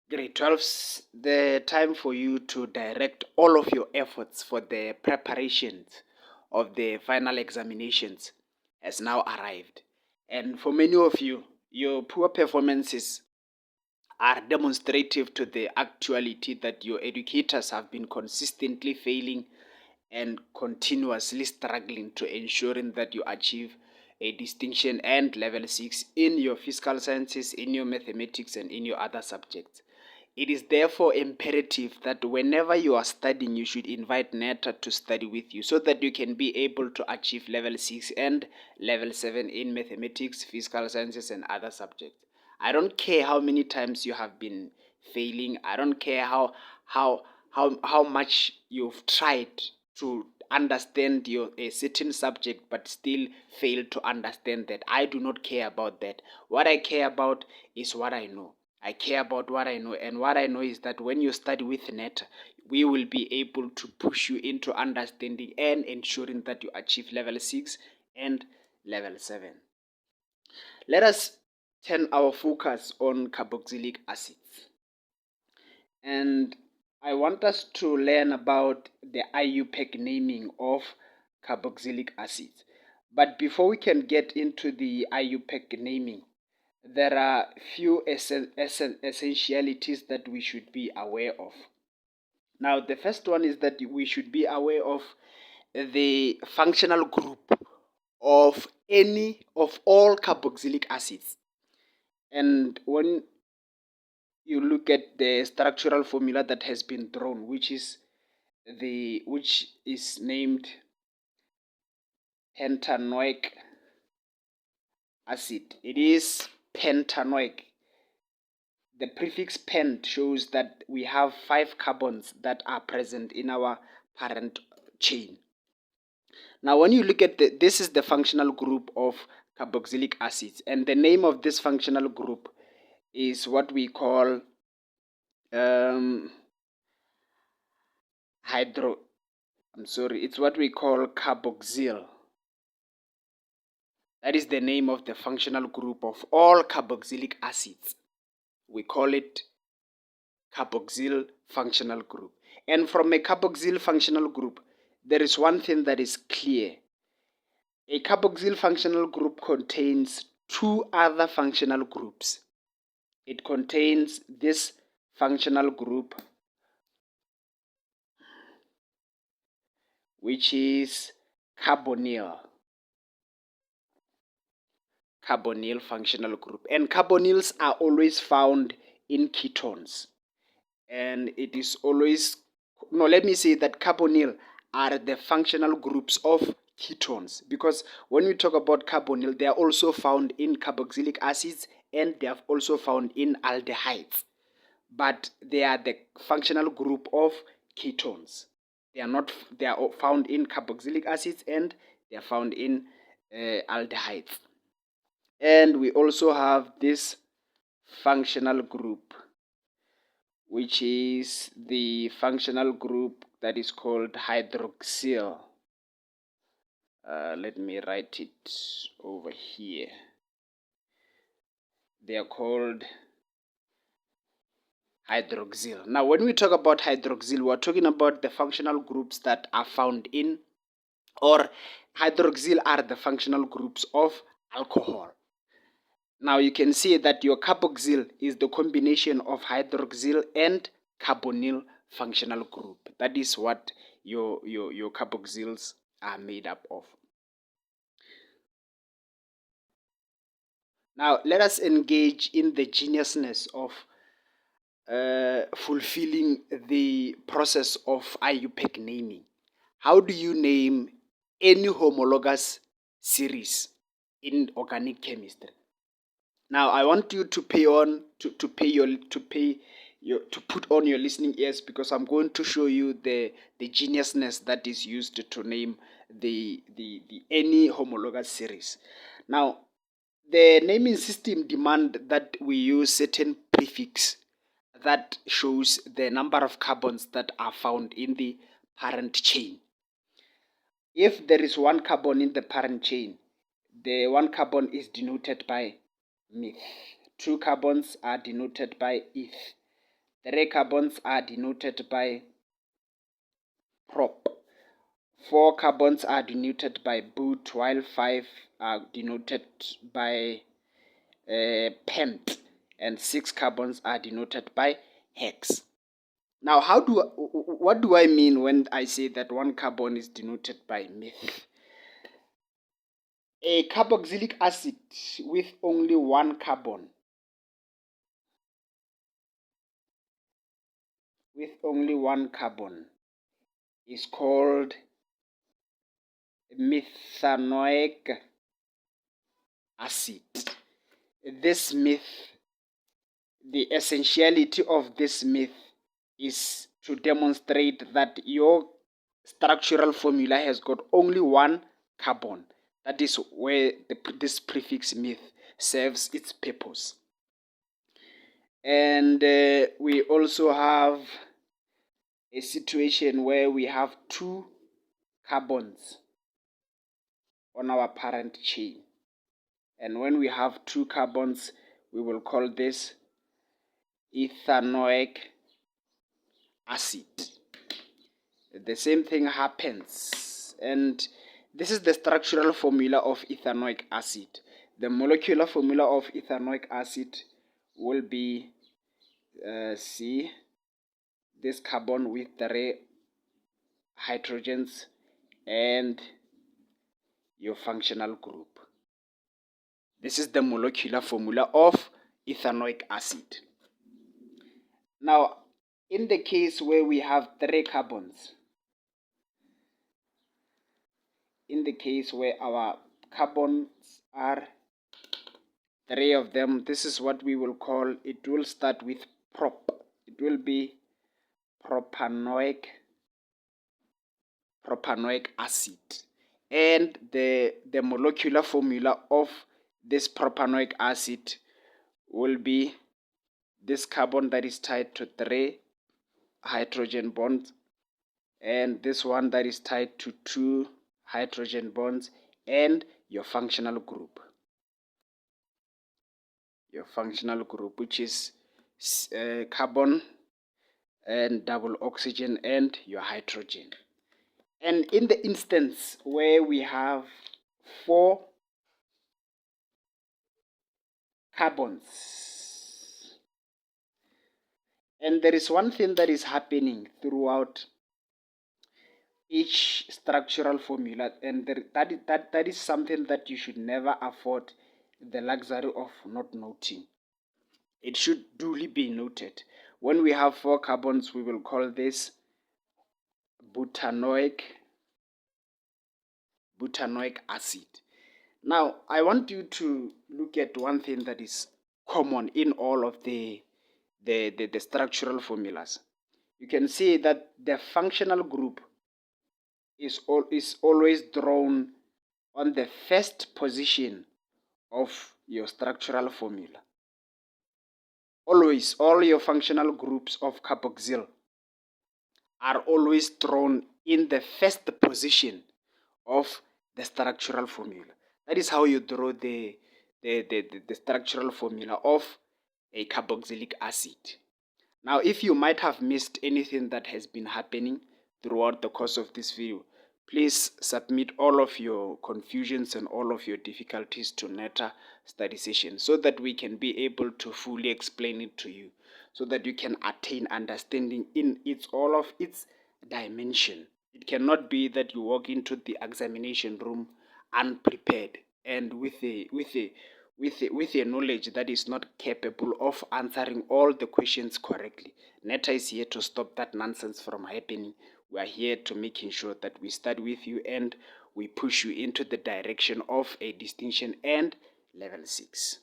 Grade 12's the time for you to direct all of your efforts for the preparations of the final examinations has now arrived. And for many of you, your poor performances are demonstrative to the actuality that your educators have been consistently failing and continuously struggling to ensuring that you achieve a distinction and level 6 in your physical sciences, in your mathematics, and in your other subjects. It is therefore imperative that whenever you are studying, you should invite Neta to study with you so that you can be able to achieve level 6 and level 7 in mathematics, physical sciences, and other subjects. I don't care how many times you have been failing. I don't care how much you've tried to understand a certain subject but still fail to understand that. I do not care about that. What I care about is what I know. I care about what I know, and what I know is that when you study with Neta, we will be able to push you into understanding and ensuring that you achieve level 6 and level 7. Let us turn our focus on carboxylic acids. And I want us to learn about the IUPAC naming of carboxylic acids. But before we can get into the IUPAC naming, there are few essentialities that we should be aware of. Now, the first one is that we should be aware of the functional group of all carboxylic acids. And when you look at the structural formula that has been drawn, which is named pentanoic acid. It is pentanoic. The prefix pent shows that we have 5 carbons that are present in our parent chain. Now, when you look at this is the functional group of carboxylic acids, and the name of this functional group is what we call it's what we call carboxyl. That is the name of the functional group of all carboxylic acids. We call it carboxyl functional group. And from a carboxyl functional group, there is one thing that is clear. A carboxyl functional group contains 2 other functional groups. It contains this functional group, which is carbonyl functional group. And carbonyls are always found in ketones. And it is always, let me say that carbonyl are the functional groups of ketones, because when we talk about carbonyl, they are also found in carboxylic acids and they are also found in aldehydes, but they are the functional group of ketones. They are found in carboxylic acids and they are found in aldehydes. And we also have this functional group, which is the functional group that is called hydroxyl. Let me write it over here. They are called hydroxyl. Now, when we talk about hydroxyl, we're talking about the functional groups that are found in, or hydroxyl are the functional groups of alcohol. Now, you can see that your carboxyl is the combination of hydroxyl and carbonyl functional group. That is what your carboxyls are made up of. Now, let us engage in the geniusness of fulfilling the process of IUPAC naming. How do you name any homologous series in organic chemistry? Now, I want you to put on your listening ears, because I'm going to show you the geniusness that is used to name the any homologous series. Now, the naming system demand that we use certain prefix that shows the number of carbons that are found in the parent chain. If there is 1 carbon in the parent chain, the 1 carbon is denoted by meth. 2 carbons are denoted by eth. 3 carbons are denoted by prop. 4 carbons are denoted by boot, while 5 are denoted by pent, and 6 carbons are denoted by hex. Now, what do I mean when I say that 1 carbon is denoted by meth? A carboxylic acid with only 1 carbon is called methanoic acid. This meth, the essentiality of this meth is to demonstrate that your structural formula has got only 1 carbon. That is where this prefix meth serves its purpose. And we also have a situation where we have 2 carbons on our parent chain. And when we have 2 carbons, we will call this ethanoic acid. The same thing happens, and this is the structural formula of ethanoic acid. The molecular formula of ethanoic acid will be C, this carbon with 3 hydrogens, and your functional group. This is the molecular formula of ethanoic acid. Now, in the case where we have 3 carbons, in the case where our carbons are 3 of them, this is what we will call, it will start with prop. It will be propanoic acid. And the molecular formula of this propanoic acid will be this carbon that is tied to 3 hydrogen bonds, and this one that is tied to 2 hydrogen bonds, and your functional group. Your functional group, which is carbon and double oxygen and your hydrogen. And in the instance where we have 4 carbons, and there is one thing that is happening throughout each structural formula, and that is something that you should never afford the luxury of not noting. It should duly be noted. When we have 4 carbons, we will call this butanoic acid. Now, I want you to look at one thing that is common in all of the structural formulas. You can see that the functional group is always drawn on the first position of your structural formula. Always, all your functional groups of carboxyl are always drawn in the first position of the structural formula. That is how you draw the structural formula of a carboxylic acid. Now, if you might have missed anything that has been happening throughout the course of this video, please submit all of your confusions and all of your difficulties to Netta Study Session so that we can be able to fully explain it to you, so that you can attain understanding in all of its dimension. It cannot be that you walk into the examination room unprepared and with a knowledge that is not capable of answering all the questions correctly. Netta is here to stop that nonsense from happening. We are here to making sure that we study with you and we push you into the direction of a distinction and level 6.